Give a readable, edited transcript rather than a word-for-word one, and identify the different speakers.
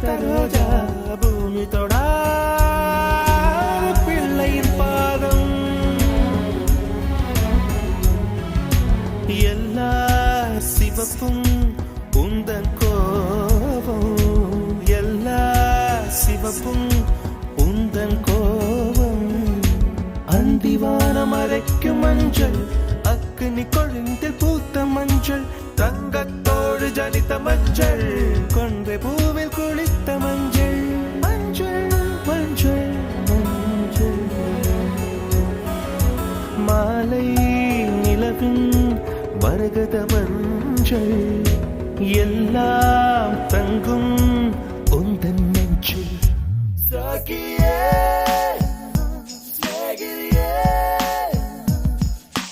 Speaker 1: பூத்த ரோஜா பூமி தொடா பிள்ளையின் பாதம் எல்லா சிவப்பும் உந்தன் கோபம் எல்லா சிவப்பும் உந்தன் கோபம் அந்திவானம் அரைக்கும் மஞ்சள் அக்னி கொழுந்தில் பூத்த மஞ்சள் தங்கத்தோடு ஜனித்த மஞ்சள் கொன்றை பூவில் குளித்த மஞ்சள் மஞ்சள் மஞ்சள் மஞ்சள் மாலை நிலவின் மரகத மஞ்சள் எல்லாம் தங்கும் உந்தன் நெஞ்சில் சாகியே